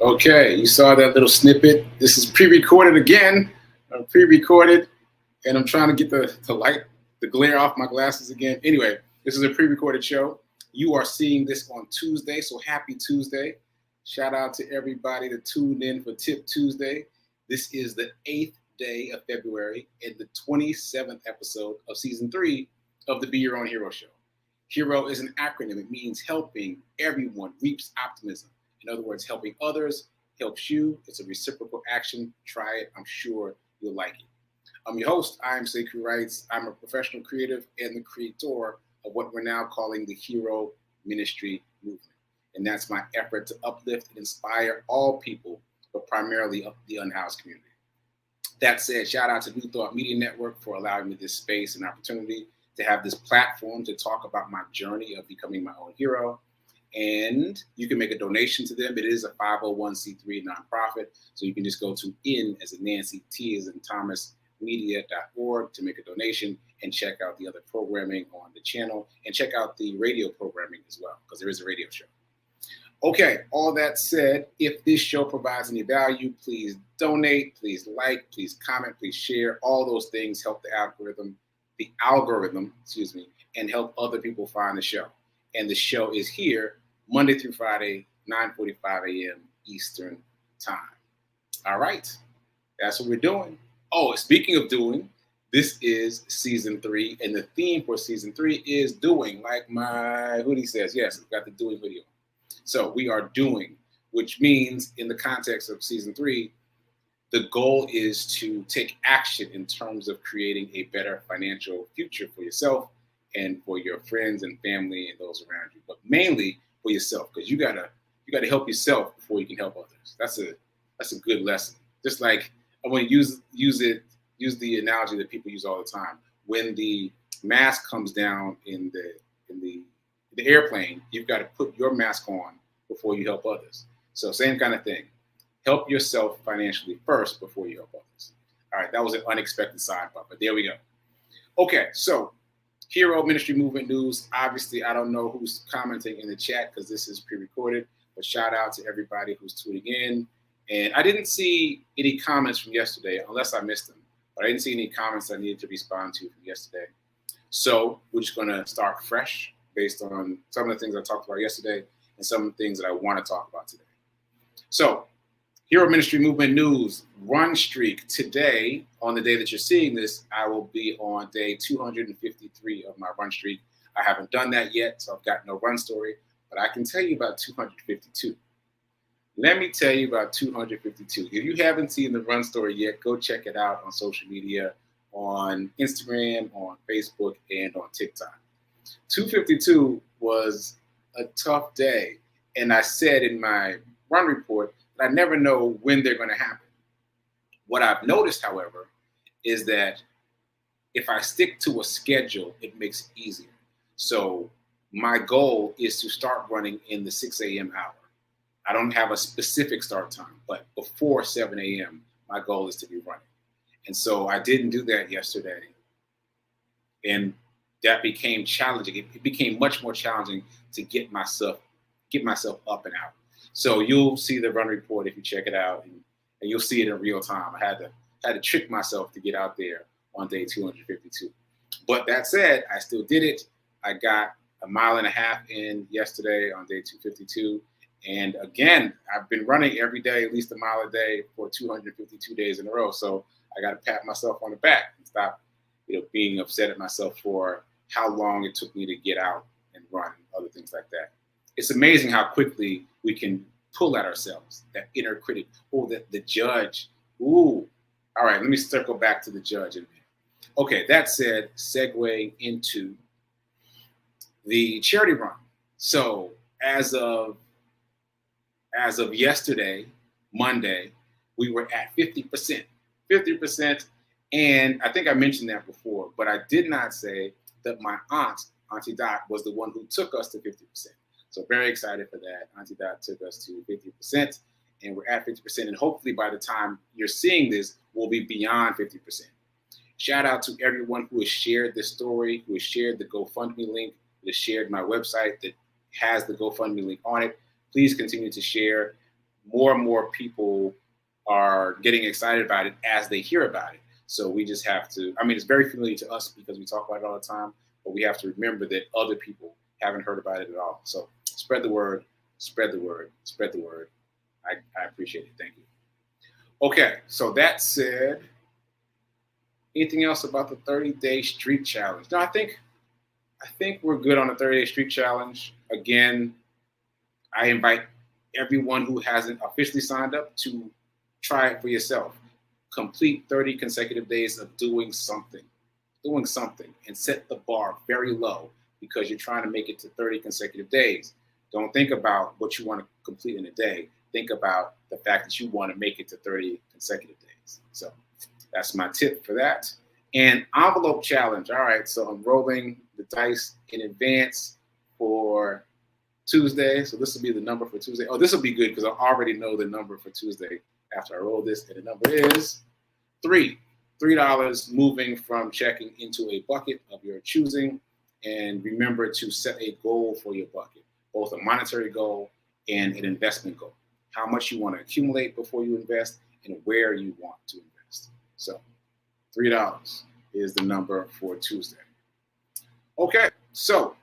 Okay, you saw that little snippet. This is pre-recorded again. Pre-recorded, and I'm trying to get the light, the glare off my glasses again. Anyway, this is a pre-recorded show. You are seeing this on Tuesday, so happy Tuesday. Shout out to everybody that tuned in for Tip Tuesday. This is the 8th day of February and the 27th episode of Season 3 of the Be Your Own Hero show. HERO is an acronym. It means helping everyone reaps optimism. In other words, helping others helps you. It's a reciprocal action. Try it. I'm sure you'll like it. I'm your host. I'm sekouwrites. I'm a professional creative and the creator of what we're now calling the Hero Ministry Movement. And that's my effort to uplift and inspire all people, but primarily the unhoused community. That said, shout out to New Thought Media Network for allowing me this space and opportunity to have this platform to talk about my journey of becoming my own hero. And you can make a donation to them. It is a 501c3 nonprofit. So you can just go to in as in Nancy, T as in Thomas, media.org to make a donation and check out the other programming on the channel and check out the radio programming as well, because there is a radio show. Okay, all that said, if this show provides any value, please donate, please like, please comment, please share. All those things help the algorithm, and help other people find the show. And the show is here Monday through Friday, 9:45 a.m. Eastern time. All right, that's what we're doing. Oh, speaking of doing, this is season 3, and the theme for season 3 is doing, like my hoodie says. Yes, I've got the doing video. So we are doing, which means in the context of season 3, the goal is to take action in terms of creating a better financial future for yourself and for your friends and family and those around you, but mainly for yourself, because you gotta help yourself before you can help others. That's a good lesson. Just like I want to use the analogy that people use all the time. When the mask comes down in the airplane, you've got to put your mask on before you help others. So same kind of thing. Help yourself financially first before you help others. All right, that was an unexpected sidebar, but there we go. Okay, so Hero Ministry Movement News. Obviously, I don't know who's commenting in the chat because this is pre-recorded, but shout out to everybody who's tuning in. And I didn't see any comments from yesterday, unless I missed them. But I didn't see any comments I needed to respond to from yesterday. So we're just going to start fresh based on some of the things I talked about yesterday and some of the things that I want to talk about today. So, Hero Ministry Movement News, run streak. Today, on the day that you're seeing this, I will be on day 253 of my run streak. I haven't done that yet, so I've got no run story, but I can tell you about 252. Let me tell you about 252. If you haven't seen the run story yet, go check it out on social media, on Instagram, on Facebook, and on TikTok. 252 was a tough day, and I said in my run report that I never know when they're going to happen. What I've noticed, however, is that if I stick to a schedule, it makes it easier. So my goal is to start running in the 6 a.m. hour. I don't have a specific start time, but before 7 a.m., my goal is to be running. And so I didn't do that yesterday. And that became challenging. It became much more challenging to get myself up and out. So you'll see the run report if you check it out, and you'll see it in real time. I had to trick myself to get out there on day 252. But that said, I still did it. I got a mile and a half in yesterday on day 252. And again, I've been running every day, at least a mile a day for 252 days in a row. So I got to pat myself on the back and stop, being upset at myself for how long it took me to get out and run and other things like that. It's amazing how quickly we can pull at ourselves, that inner critic, the judge. Ooh, all right, let me circle back to the judge in a minute. Okay, that said, segue into the charity run. So as of yesterday, Monday, we were at 50%. 50%, and I think I mentioned that before, but I did not say that my Auntie Dot, was the one who took us to 50%. So very excited for that. Auntie Dot took us to 50%, and we're at 50%. And hopefully by the time you're seeing this, we'll be beyond 50%. Shout out to everyone who has shared this story, who has shared the GoFundMe link, that has shared my website that has the GoFundMe link on it. Please continue to share. more and more people are getting excited about it as they hear about it. So we just have to, I mean, it's very familiar to us because we talk about it all the time, but we have to remember that other people haven't heard about it at all. So spread the word, spread the word, spread the word. I appreciate it. Thank you. Okay, so that said, anything else about the 30-day streak challenge? No, I think we're good on the 30-day streak challenge. Again, I invite everyone who hasn't officially signed up to try it for yourself. Complete 30 consecutive days of doing something, and set the bar very low because you're trying to make it to 30 consecutive days. Don't think about what you want to complete in a day. Think about the fact that you want to make it to 30 consecutive days. So that's my tip for that. And envelope challenge. All right, so I'm rolling the dice in advance for Tuesday. So this will be the number for Tuesday. Oh, this will be good because I already know the number for Tuesday after I roll this. And the number is $3 moving from checking into a bucket of your choosing. And remember to set a goal for your bucket, both a monetary goal and an investment goal. How much you want to accumulate before you invest and where you want to invest. So $3 is the number for Tuesday. Okay, so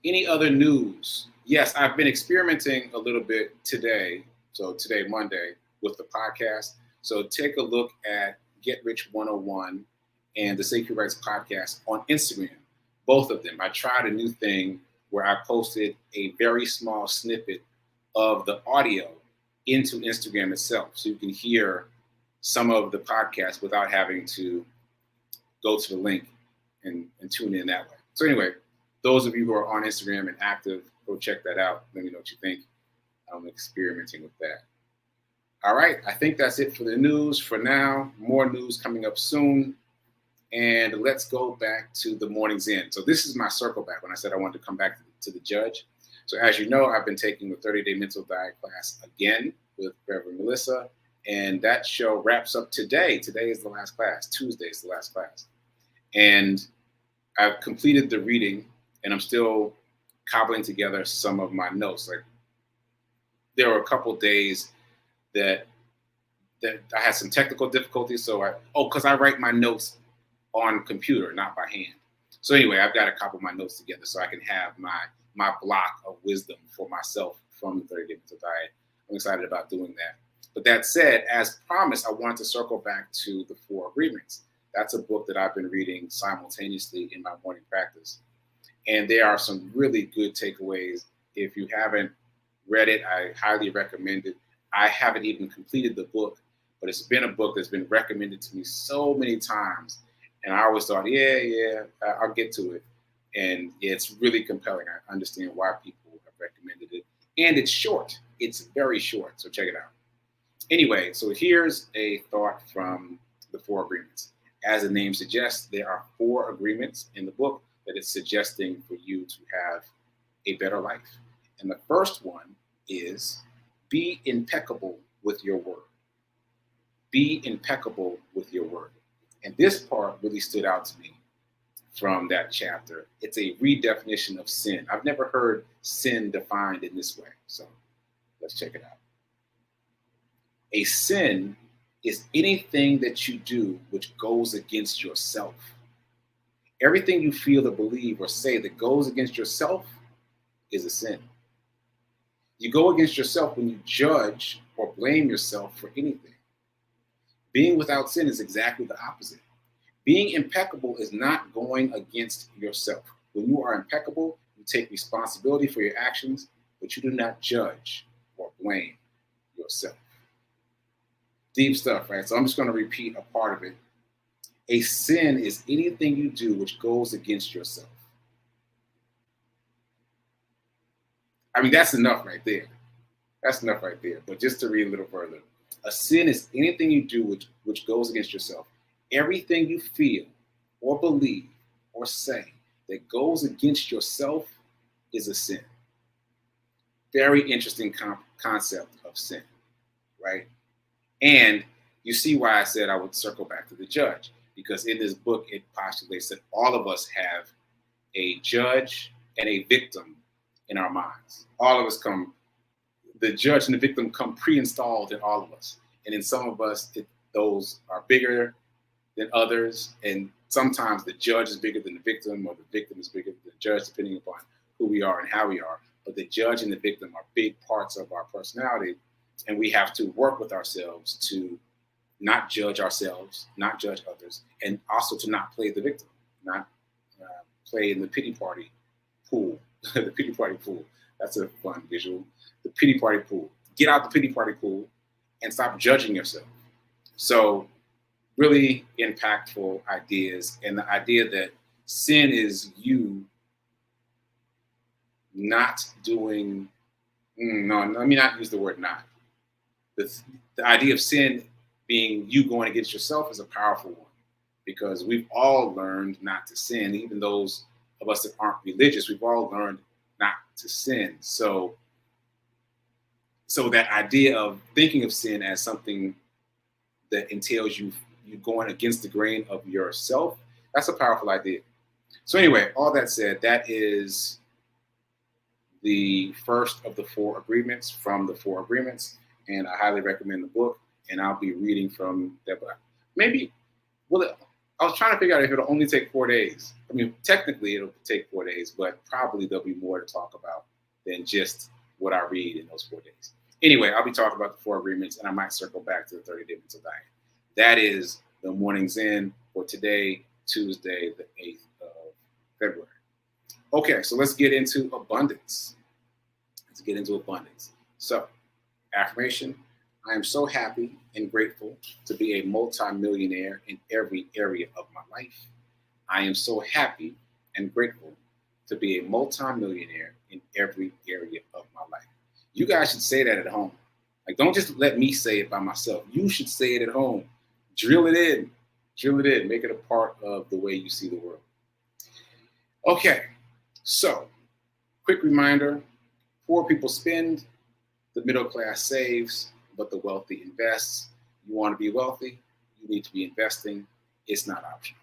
any other news? Yes, I've been experimenting a little bit today. So today, Monday, with the podcast. So take a look at Get Rich 101 and the sekouwrites podcast on Instagram, both of them. I tried a new thing where I posted a very small snippet of the audio into Instagram itself. So you can hear some of the podcast without having to go to the link and tune in that way. So anyway, those of you who are on Instagram and active, go check that out. Let me know what you think. I'm experimenting with that. All right, I think that's it for the news for now. More news coming up soon. And let's go back to the morning's end. So this is my circle back when I said I wanted to come back to the judge. So as you know, I've been taking the 30-day mental diet class again with Reverend Melissa. And that show wraps up today. Today is the last class. Tuesday is the last class. And I've completed the reading and I'm still cobbling together some of my notes. Like there were a couple days that I had some technical difficulties. So because I write my notes on computer, not by hand. So anyway, I've got a couple of my notes together so I can have my block of wisdom for myself from the 30-day mental diet. I'm excited about doing that. But that said, as promised, I wanted to circle back to the 4 Agreements. That's a book that I've been reading simultaneously in my morning practice. And there are some really good takeaways. If you haven't read it, I highly recommend it. I haven't even completed the book, but it's been a book that's been recommended to me so many times. And I always thought, yeah, I'll get to it. And it's really compelling. I understand why people have recommended it. And it's short. It's very short. So check it out. Anyway, so here's a thought from the 4 Agreements. As the name suggests, there are 4 agreements in the book that it's suggesting for you to have a better life. And the first one is be impeccable with your word. Be impeccable with your word. And this part really stood out to me from that chapter. It's a redefinition of sin. I've never heard sin defined in this way. So let's check it out. A sin is anything that you do which goes against yourself. Everything you feel or believe or say that goes against yourself is a sin. You go against yourself when you judge or blame yourself for anything. Being without sin is exactly the opposite. Being impeccable is not going against yourself. When you are impeccable, you take responsibility for your actions, but you do not judge or blame yourself. Deep stuff, right? So I'm just going to repeat a part of it. A sin is anything you do which goes against yourself. I mean, that's enough right there. That's enough right there. But just to read a little further, a sin is anything you do which goes against yourself. Everything you feel or believe or say that goes against yourself is a sin. Very interesting concept of sin, right? And you see why I said I would circle back to the judge, because in this book, it postulates that all of us have a judge and a victim in our minds. All of us the judge and the victim come pre-installed in all of us. And in some of us, those are bigger than others. And sometimes the judge is bigger than the victim, or the victim is bigger than the judge, depending upon who we are and how we are. But the judge and the victim are big parts of our personality. And we have to work with ourselves to not judge ourselves, not judge others, and also to not play the victim, not play in the pity party pool. The pity party pool. That's a fun visual. The pity party pool. Get out the pity party pool and stop judging yourself. So really impactful ideas. And the idea that sin is you not doing, no, let me not use the word not. The idea of sin being you going against yourself is a powerful one, because we've all learned not to sin. Even those of us that aren't religious, we've all learned not to sin. So that idea of thinking of sin as something that entails you going against the grain of yourself, that's a powerful idea. So anyway, all that said, that is the first of the 4 agreements from the 4 agreements. And I highly recommend the book. And I'll be reading from that book. Maybe, I was trying to figure out if it'll only take 4 days. I mean, technically it'll take 4 days, but probably there'll be more to talk about than just what I read in those 4 days. Anyway, I'll be talking about the 4 agreements, and I might circle back to the 30-day mental diet. That is the morning Zen for today, Tuesday, the 8th of February. Okay, so let's get into abundance. So, affirmation: I am so happy and grateful to be a multi-millionaire in every area of my life. I am so happy and grateful to be a multi-millionaire in every area of my life. You guys should say that at home. Like, don't just let me say it by myself. You should say it at home. Drill it in. Make it a part of the way you see the world. Okay, so quick reminder: poor people spend, the middle class saves, but the wealthy invests. You want to be wealthy, you need to be investing. It's not optional.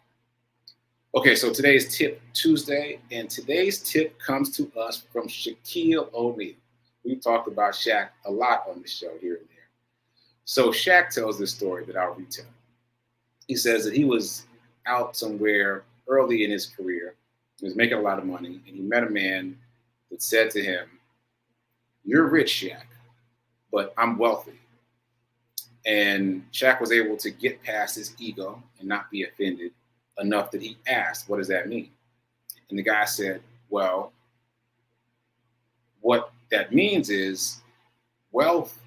Okay, so today is Tip Tuesday, and today's tip comes to us from Shaquille O'Neal. We've talked about Shaq a lot on the show here and there. So Shaq tells this story that I'll retell. He says that he was out somewhere early in his career. He was making a lot of money, and he met a man that said to him, "You're rich, Shaq, but I'm wealthy." And Shaq was able to get past his ego and not be offended enough that he asked, "What does that mean?" And the guy said, "Well, what that means is wealth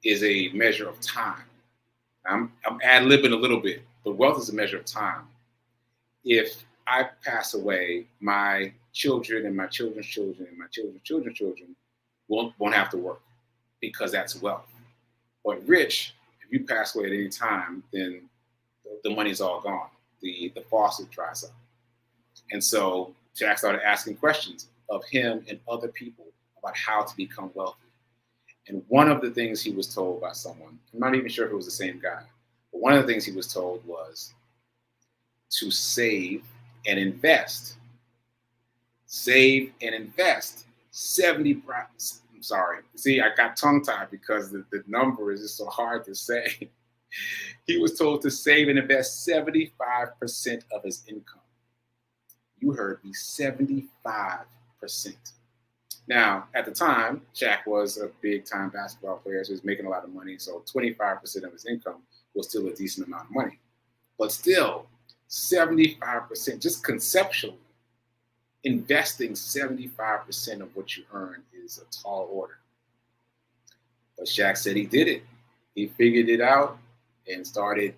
is a measure of time." I'm ad-libbing a little bit, but wealth is a measure of time. If I pass away, my children and my children's children and my children's children's children won't have to work, because that's wealth. But rich, if you pass away at any time, then the money's all gone. The faucet dries up. And so Jack started asking questions of him and other people about how to become wealthy. And one of the things he was told by someone, I'm not even sure if it was the same guy, but one of the things he was told was to save and invest. Save and invest 70%. I'm sorry. See, I got tongue-tied because the number is just so hard to say. He was told to save and invest 75% of his income. You heard me, 75%. Now, at the time, Shaq was a big-time basketball player, so he was making a lot of money, so 25% of his income was still a decent amount of money. But still, 75%, just conceptually, investing 75% of what you earn is a tall order. But Shaq said he did it. He figured it out and started,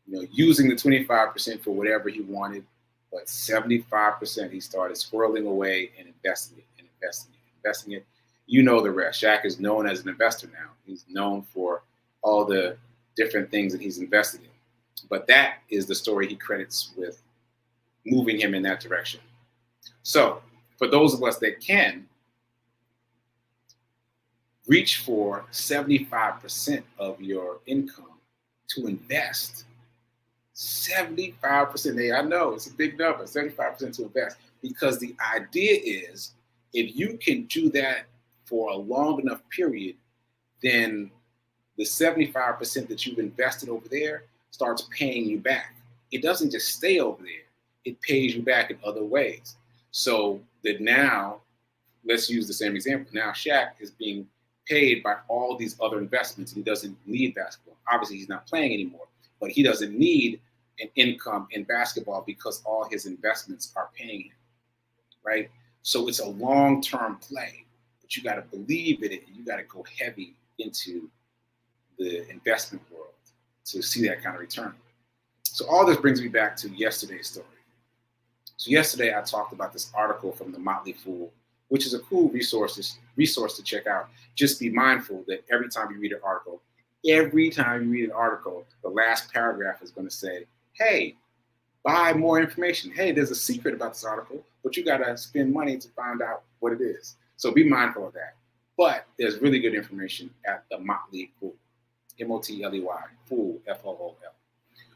using the 25% for whatever he wanted. But 75%, he started squirreling away and investing it. You know the rest. Shaq is known as an investor now. He's known for all the different things that he's invested in. But that is the story he credits with moving him in that direction. So for those of us that can, reach for 75% of your income to invest. 75%. Hey, I know it's a big number, 75% to invest. Because the idea is, if you can do that for a long enough period, then the 75% that you've invested over there starts paying you back. It doesn't just stay over there. It pays you back in other ways. So that now, let's use the same example. Now Shaq is being paid by all these other investments. He doesn't need basketball. Obviously, he's not playing anymore, but he doesn't need an income in basketball because all his investments are paying him, right? So it's a long-term play, but you got to believe in it, and you got to go heavy into the investment world to see that kind of return. So all this brings me back to yesterday's story. So yesterday I talked about this article from the Motley Fool, which is a cool resource to check out. Just be mindful that every time you read an article, the last paragraph is going to say, hey, buy more information. Hey, there's a secret about this article, but you got to spend money to find out what it is. So be mindful of that. But there's really good information at the Motley Fool, M-O-T-L-E-Y, Fool, F-O-O-L.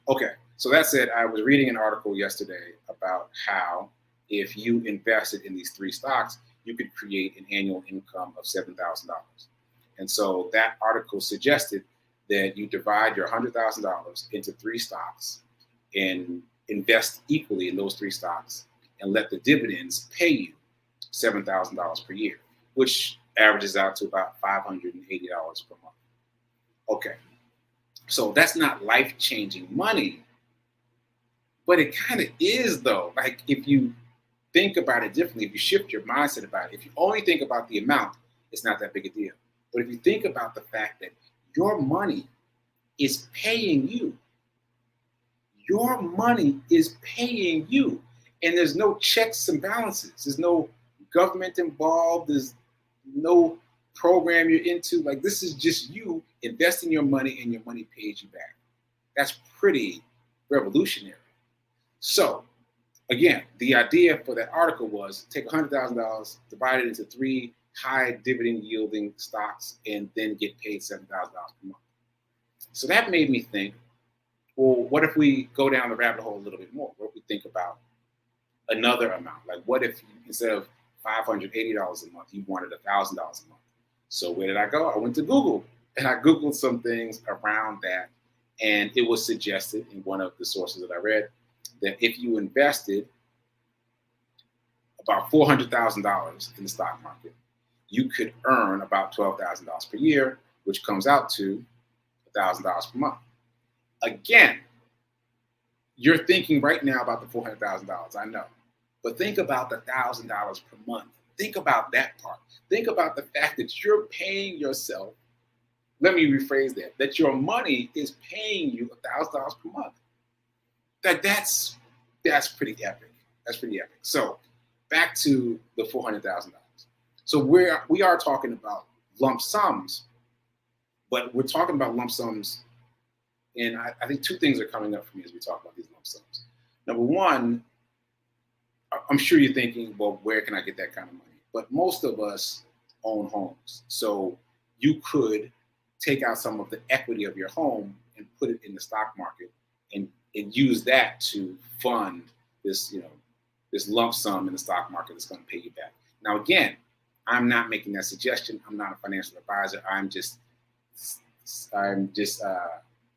Okay, so that said, I was reading an article yesterday about how if you invested in these 3 stocks, you could create an annual income of $7,000. And so that article suggested that you divide your $100,000 into 3 stocks and invest equally in those 3 stocks and let the dividends pay you $7,000 per year, which averages out to about $580 per month. Okay, so that's not life-changing money, but it kind of is though. Like if you think about it differently, if you shift your mindset about it, if you only think about the amount, it's not that big a deal. But if you think about the fact that your money is paying you, and there's no checks and balances. There's no government involved. There's no program you're into. Like this is just you investing your money and your money pays you back. That's pretty revolutionary. So again, the idea for that article was take $100,000, divide it into 3 high dividend yielding stocks, and then get paid $7,000 per month. So that made me think, well, what if we go down the rabbit hole a little bit more? What if we think about another amount? Like what if instead of $580 a month, you wanted $1,000 a month? So where did I go? I went to Google and I Googled some things around that. And it was suggested in one of the sources that I read that if you invested about $400,000 in the stock market, you could earn about $12,000 per year, which comes out to $1,000 per month. Again, you're thinking right now about the $400,000, I know, but think about the $1,000 per month. Think about that part. Think about the fact that you're paying yourself. Let me rephrase that your money is paying you $1,000 per month. That's pretty epic. That's pretty epic. So back to the $400,000. So we are talking about lump sums, but we're talking about lump sums, and I think 2 things are coming up for me as we talk about these lump sums. Number one, I'm sure you're thinking, well, where can I get that kind of money? But most of us own homes. So you could take out some of the equity of your home and put it in the stock market and use that to fund this, this lump sum in the stock market that's going to pay you back. Now, again, I'm not making that suggestion. I'm not a financial advisor. I'm just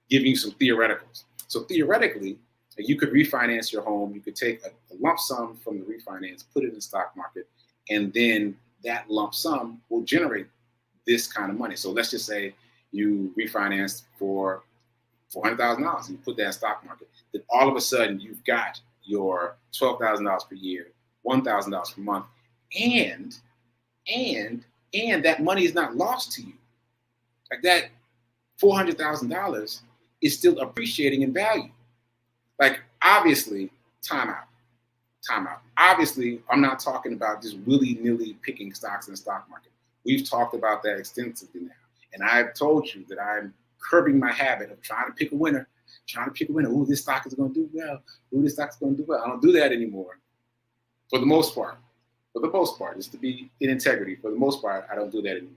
giving you some theoreticals. So theoretically, you could refinance your home. You could take a lump sum from the refinance, put it in the stock market, and then that lump sum will generate this kind of money. So let's just say you refinanced for $400,000 and you put that in the stock market. Then all of a sudden you've got your $12,000 per year, $1,000 per month, and that money is not lost to you. Like that $400,000 is still appreciating in value. Like obviously, time out. Obviously, I'm not talking about just willy-nilly picking stocks in the stock market. We've talked about that extensively now. And I've told you that I'm curbing my habit of trying to pick a winner. Ooh, this stock is going to do well. Ooh, this stock is going to do well. I don't do that anymore. For the most part, just to be in integrity, for the most part, I don't do that anymore.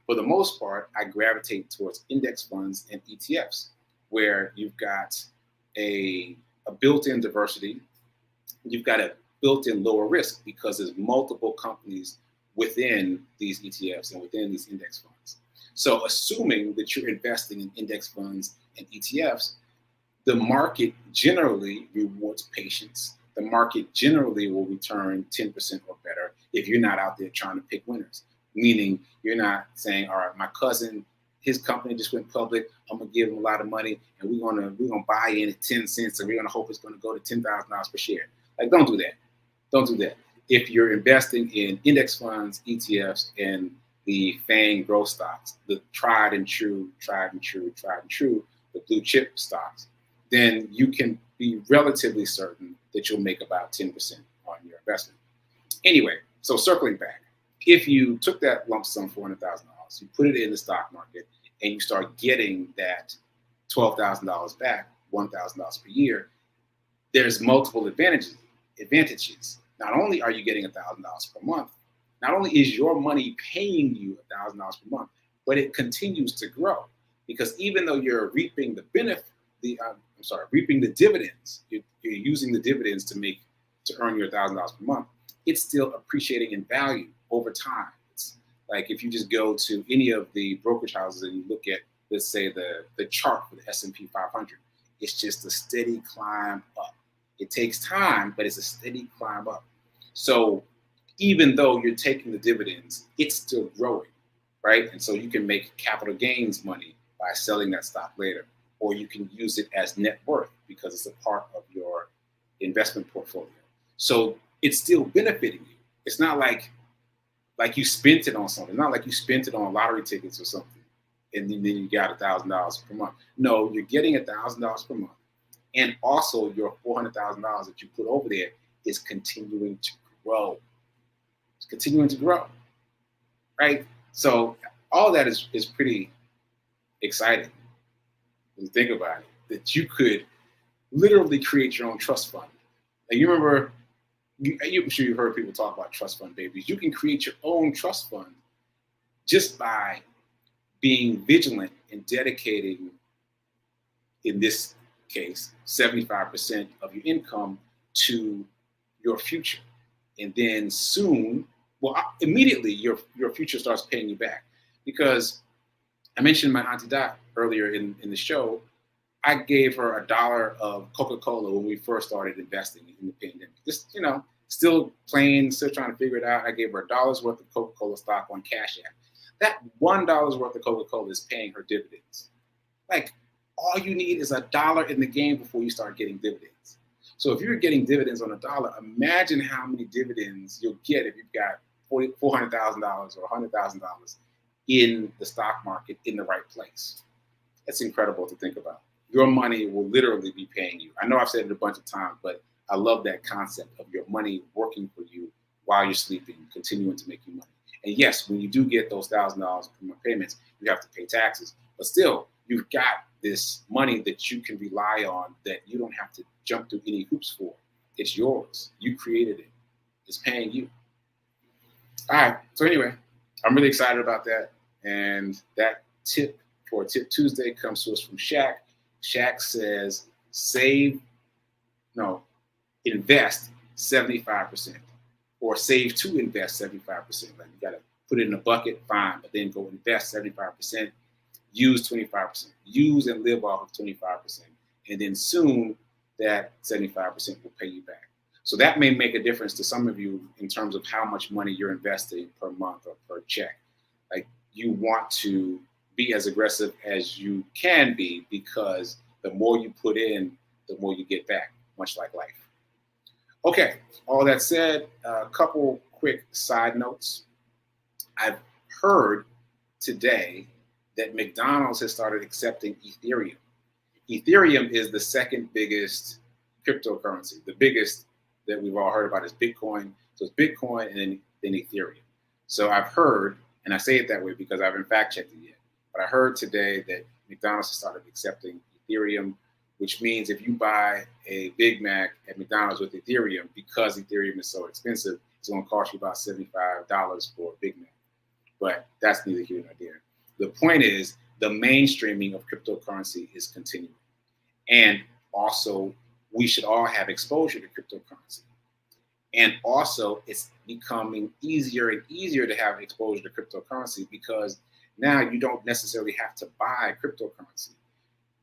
For the most part, I gravitate towards index funds and ETFs, where you've got a built-in diversity. You've got a built-in lower risk because there's multiple companies within these ETFs and within these index funds. So assuming that you're investing in index funds and ETFs, the market generally rewards patience. The market generally will return 10% or better if you're not out there trying to pick winners. Meaning you're not saying, all right, my cousin, his company just went public, I'm gonna give him a lot of money and we're gonna buy in at 10 cents and we're gonna hope it's gonna go to $10,000 per share. Like, don't do that. Don't do that. If you're investing in index funds, ETFs, and the FANG growth stocks, the tried and true, the blue chip stocks, then you can be relatively certain that you'll make about 10% on your investment. Anyway, so circling back, if you took that lump sum, $400,000, you put it in the stock market, and you start getting that $12,000 back, $1,000 per year, there's multiple advantages. Not only are you getting $1,000 per month, not only is your money paying you $1,000 per month, but it continues to grow, because even though you're reaping the reaping the dividends, you're using the dividends to earn your $1,000 per month, it's still appreciating in value over time. It's like if you just go to any of the brokerage houses and you look at, let's say, the chart for the S&P 500, it's just a steady climb up. It takes time, but it's a steady climb up. So even though you're taking the dividends, it's still growing, right? And so you can make capital gains money by selling that stock later, or you can use it as net worth because it's a part of your investment portfolio. So it's still benefiting you. It's not like you spent it on something. Not like you spent it on lottery tickets or something, and then you got $1,000 per month. No, you're getting $1,000 per month, and also your $400,000 that you put over there is continuing to grow. It's continuing to grow, right? So all that is pretty exciting when you think about it. That you could literally create your own trust fund. And you remember, I'm sure you've heard people talk about trust fund babies. You can create your own trust fund just by being vigilant and dedicating, in this case, 75% of your income to your future. And then soon, immediately your future starts paying you back. Because I mentioned my Auntie Dot earlier in the show. I gave her $1 of Coca-Cola when we first started investing in the pandemic. Just, still trying to figure it out. I gave her $1 worth of Coca-Cola stock on Cash App. That $1 worth of Coca-Cola is paying her dividends. Like, all you need is $1 in the game before you start getting dividends. So if you're getting dividends on $1, imagine how many dividends you'll get if you've got $400,000 or $100,000 in the stock market in the right place. That's incredible to think about. Your money will literally be paying you. I know I've said it a bunch of times, but I love that concept of your money working for you while you're sleeping, continuing to make you money. And yes, when you do get those $1,000 per month payments, you have to pay taxes. But still, you've got this money that you can rely on that you don't have to jump through any hoops for. It's yours. You created it. It's paying you. All right. So anyway, I'm really excited about that. And that tip for Tip Tuesday comes to us from Shaq. Shaq says, invest 75%, or save to invest 75%. Like, you got to put it in a bucket, fine, but then go invest 75%, use 25%, use and live off of 25%. And then soon that 75% will pay you back. So that may make a difference to some of you in terms of how much money you're investing per month or per check. Like, you want to be as aggressive as you can be, because the more you put in, the more you get back, much like life. Okay, all that said, a couple quick side notes. I've heard today that McDonald's has started accepting Ethereum. Ethereum is the second biggest cryptocurrency. The biggest that we've all heard about is Bitcoin. So it's Bitcoin and then Ethereum. So I've heard, and I say it that way because I haven't fact checked it yet, but I heard today that McDonald's has started accepting Ethereum, which means if you buy a Big Mac at McDonald's with Ethereum, because Ethereum is so expensive, it's going to cost you about $75 for a Big Mac. But that's neither here nor there. The point is, the mainstreaming of cryptocurrency is continuing. And also, we should all have exposure to cryptocurrency. And also, it's becoming easier and easier to have exposure to cryptocurrency because now you don't necessarily have to buy cryptocurrency.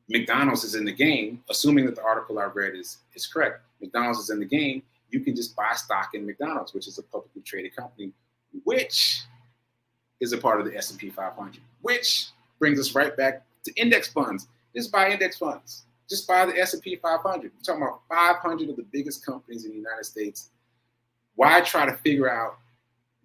McDonald's is in the game, assuming that the article I read is correct. McDonald's is in the game. You can just buy stock in McDonald's, which is a publicly traded company, which is a part of the S&P 500, which brings us right back to index funds. Just buy index funds. Just buy the S&P 500. We're talking about 500 of the biggest companies in the United States. Why try to figure out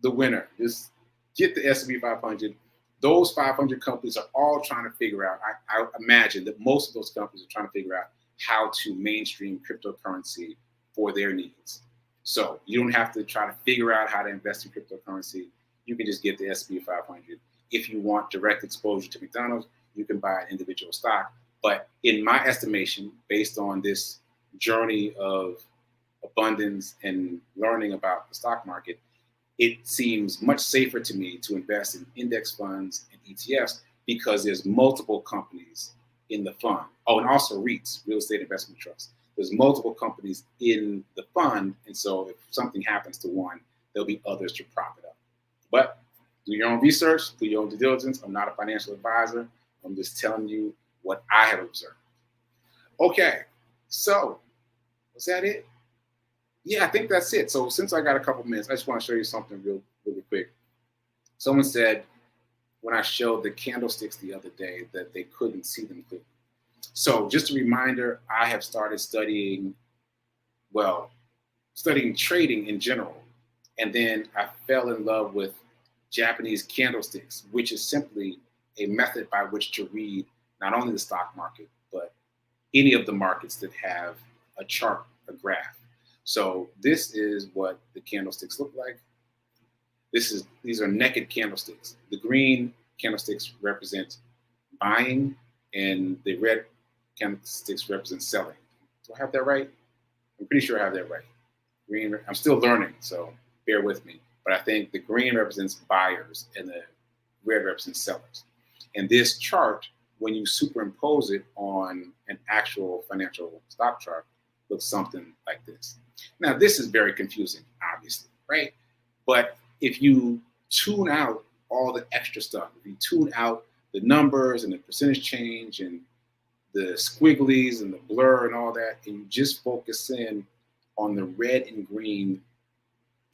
the winner? Just get the S&P 500. Those 500 companies are all trying to figure out, I imagine that most of those companies are trying to figure out how to mainstream cryptocurrency for their needs. So you don't have to try to figure out how to invest in cryptocurrency. You can just get the S&P 500. If you want direct exposure to McDonald's, you can buy an individual stock. But in my estimation, based on this journey of abundance and learning about the stock market, it seems much safer to me to invest in index funds and ETFs because there's multiple companies in the fund. Oh, and also REITs, real estate investment trusts. There's multiple companies in the fund. And so if something happens to one, there'll be others to prop it up. But do your own research, do your own due diligence. I'm not a financial advisor. I'm just telling you what I have observed. Okay, so was that it? Yeah, I think that's it. So since I got a couple minutes, I just want to show you something really quick. Someone said when I showed the candlesticks the other day that they couldn't see them clearly. So just a reminder, I have started studying trading in general. And then I fell in love with Japanese candlesticks, which is simply a method by which to read not only the stock market, but any of the markets that have a chart, a graph. So this is what the candlesticks look like. These are naked candlesticks. The green candlesticks represent buying, and the red candlesticks represent selling. Do I have that right? I'm pretty sure I have that right. Green. I'm still learning, so bear with me. But I think the green represents buyers, and the red represents sellers. And this chart, when you superimpose it on an actual financial stock chart, looks something like this. Now, this is very confusing, obviously, right? But if you tune out all the extra stuff, if you tune out the numbers and the percentage change and the squigglies and the blur and all that, and you just focus in on the red and green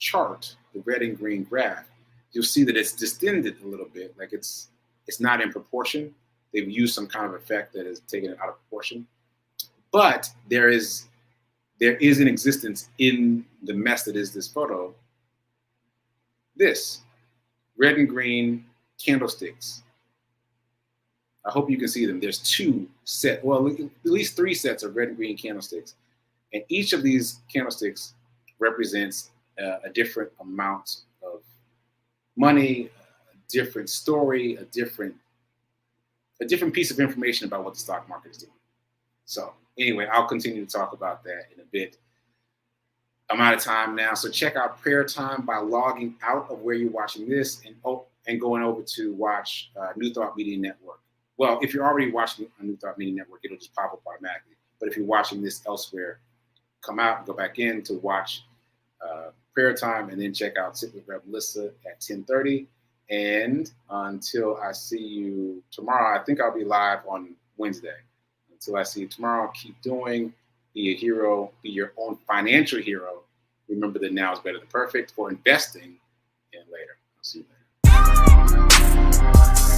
chart, the red and green graph, you'll see that it's distended a little bit, like it's not in proportion. They've used some kind of effect that has taken it out of proportion. But there is an existence in the mess that is this photo. This red and green candlesticks. I hope you can see them. There's at least 3 sets of red and green candlesticks. And each of these candlesticks represents a different amount of money, a different story, a different piece of information about what the stock market is doing. So anyway, I'll continue to talk about that in a bit. I'm out of time now. So check out Prayer Time by logging out of where you're watching this and going over to watch New Thought Media Network. Well, if you're already watching on New Thought Media Network, it'll just pop up automatically. But if you're watching this elsewhere, come out and go back in to watch Prayer Time, and then check out Sit with Rev Melissa at 10:30. And until I see you tomorrow, I think I'll be live on Wednesday. Until I see you tomorrow, keep doing, be a hero, be your own financial hero. Remember that now is better than perfect for investing in later. I'll see you later.